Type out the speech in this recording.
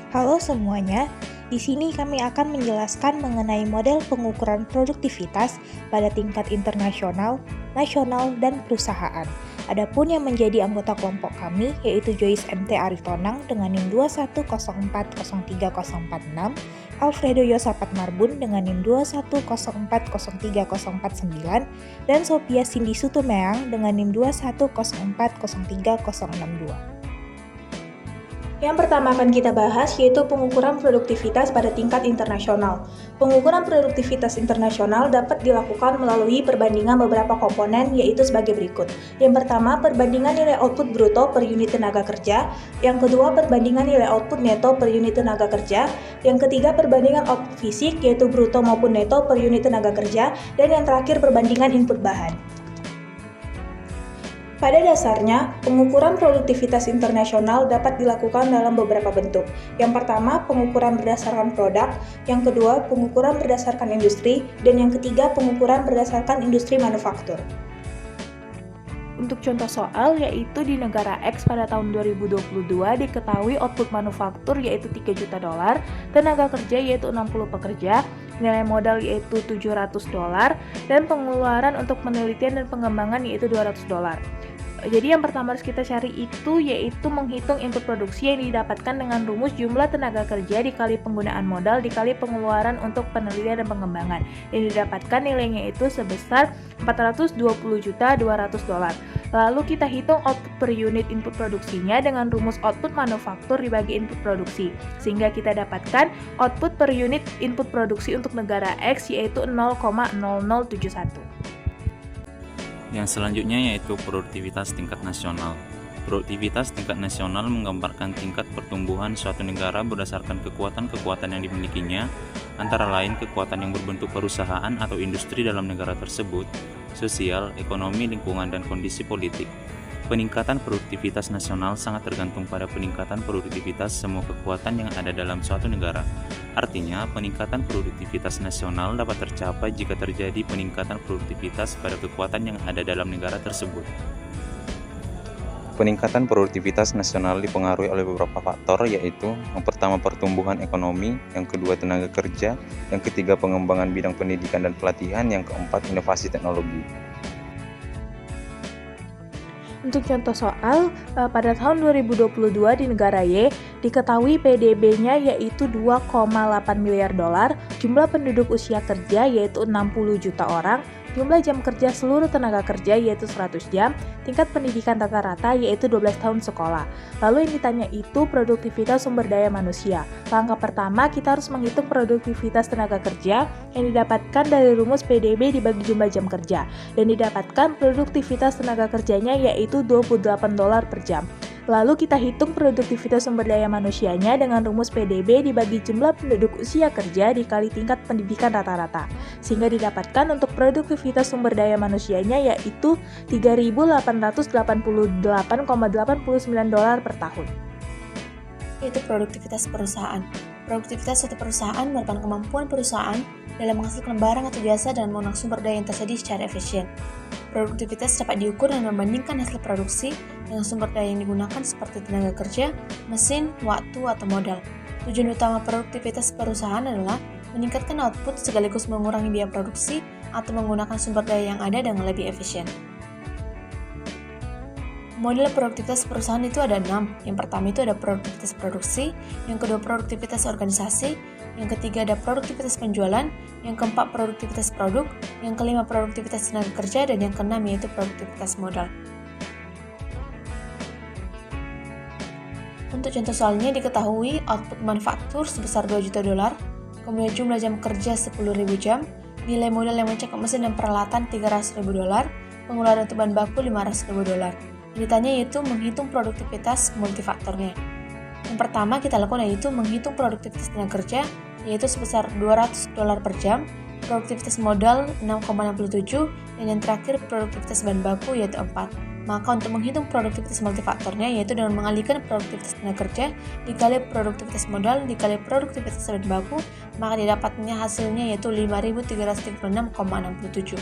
Halo semuanya, di sini kami akan menjelaskan mengenai model pengukuran produktivitas pada tingkat internasional, nasional, dan perusahaan. Adapun yang menjadi anggota kelompok kami yaitu Joyce MT Aritonang dengan NIM 210403046, Alfredo Yosafat Marbun dengan NIM 210403049, dan Sophia Cindy Sutumeang dengan NIM 210403062. Yang pertama akan kita bahas yaitu pengukuran produktivitas pada tingkat internasional. Pengukuran produktivitas internasional dapat dilakukan melalui perbandingan beberapa komponen yaitu sebagai berikut. Yang pertama, perbandingan nilai output bruto per unit tenaga kerja. Yang kedua, perbandingan nilai output neto per unit tenaga kerja. Yang ketiga, perbandingan output fisik yaitu bruto maupun neto per unit tenaga kerja. Dan yang terakhir, perbandingan input bahan. Pada dasarnya, pengukuran produktivitas internasional dapat dilakukan dalam beberapa bentuk. Yang pertama, pengukuran berdasarkan produk, yang kedua, pengukuran berdasarkan industri, dan yang ketiga, pengukuran berdasarkan industri manufaktur. Untuk contoh soal, yaitu di negara X pada tahun 2022 diketahui output manufaktur yaitu $3 juta, tenaga kerja yaitu 60 pekerja, nilai modal yaitu $700, dan pengeluaran untuk penelitian dan pengembangan yaitu $200. Jadi yang pertama harus kita cari itu yaitu menghitung input produksi yang didapatkan dengan rumus jumlah tenaga kerja dikali penggunaan modal dikali pengeluaran untuk penelitian dan pengembangan. Yang didapatkan nilainya itu sebesar $420.200. Lalu kita hitung output per unit input produksinya dengan rumus output manufaktur dibagi input produksi. Sehingga kita dapatkan output per unit input produksi untuk negara X yaitu 0,0071. Yang selanjutnya yaitu produktivitas tingkat nasional. Produktivitas tingkat nasional menggambarkan tingkat pertumbuhan suatu negara berdasarkan kekuatan-kekuatan yang dimilikinya, antara lain kekuatan yang berbentuk perusahaan atau industri dalam negara tersebut, sosial, ekonomi, lingkungan, dan kondisi politik. Peningkatan produktivitas nasional sangat tergantung pada peningkatan produktivitas semua kekuatan yang ada dalam suatu negara. Artinya, peningkatan produktivitas nasional dapat tercapai jika terjadi peningkatan produktivitas pada kekuatan yang ada dalam negara tersebut. Peningkatan produktivitas nasional dipengaruhi oleh beberapa faktor yaitu yang pertama pertumbuhan ekonomi, yang kedua tenaga kerja, yang ketiga pengembangan bidang pendidikan dan pelatihan, yang keempat inovasi teknologi. Untuk contoh soal, pada tahun 2022 di negara Y, diketahui PDB-nya yaitu $2,8 miliar, jumlah penduduk usia kerja yaitu 60 juta orang, jumlah jam kerja seluruh tenaga kerja yaitu 100 jam, tingkat pendidikan rata-rata yaitu 12 tahun sekolah. Lalu yang ditanya itu produktivitas sumber daya manusia. Langkah pertama, kita harus menghitung produktivitas tenaga kerja yang didapatkan dari rumus PDB dibagi jumlah jam kerja, dan didapatkan produktivitas tenaga kerjanya yaitu $28 per jam. Lalu kita hitung produktivitas sumber daya manusianya dengan rumus PDB dibagi jumlah penduduk usia kerja dikali tingkat pendidikan rata-rata. Sehingga didapatkan untuk produktivitas sumber daya manusianya yaitu $3.888,89 per tahun. Yaitu produktivitas perusahaan. Produktivitas suatu perusahaan merupakan kemampuan perusahaan dalam menghasilkan barang atau jasa dan menggunakan sumber daya yang tersedia secara efisien. Produktivitas dapat diukur dan membandingkan hasil produksi dengan sumber daya yang digunakan seperti tenaga kerja, mesin, waktu, atau modal. Tujuan utama produktivitas perusahaan adalah meningkatkan output sekaligus mengurangi biaya produksi atau menggunakan sumber daya yang ada dengan lebih efisien. Model produktivitas perusahaan itu ada 6. Yang pertama itu ada produktivitas produksi, yang kedua produktivitas organisasi, yang ketiga ada produktivitas penjualan, yang keempat produktivitas produk, yang kelima produktivitas tenaga kerja, dan yang keenam yaitu produktivitas modal. Untuk contoh soalnya diketahui output manufaktur sebesar $2 juta, kemudian jumlah jam kerja 10.000 jam, nilai modal yang mencakup mesin dan peralatan $300.000, pengeluaran untuk bahan baku $500.000. Yang ditanya yaitu menghitung produktivitas multifaktornya. Yang pertama kita lakukan yaitu menghitung produktivitas tenaga kerja yaitu sebesar $200 per jam, produktivitas modal 6,67, dan yang terakhir produktivitas bahan baku yaitu 4. Maka untuk menghitung produktivitas multifaktornya yaitu dengan mengalihkan produktivitas tenaga kerja dikali produktivitas modal dikali produktivitas bahan baku, maka didapatnya hasilnya yaitu 5.336,67.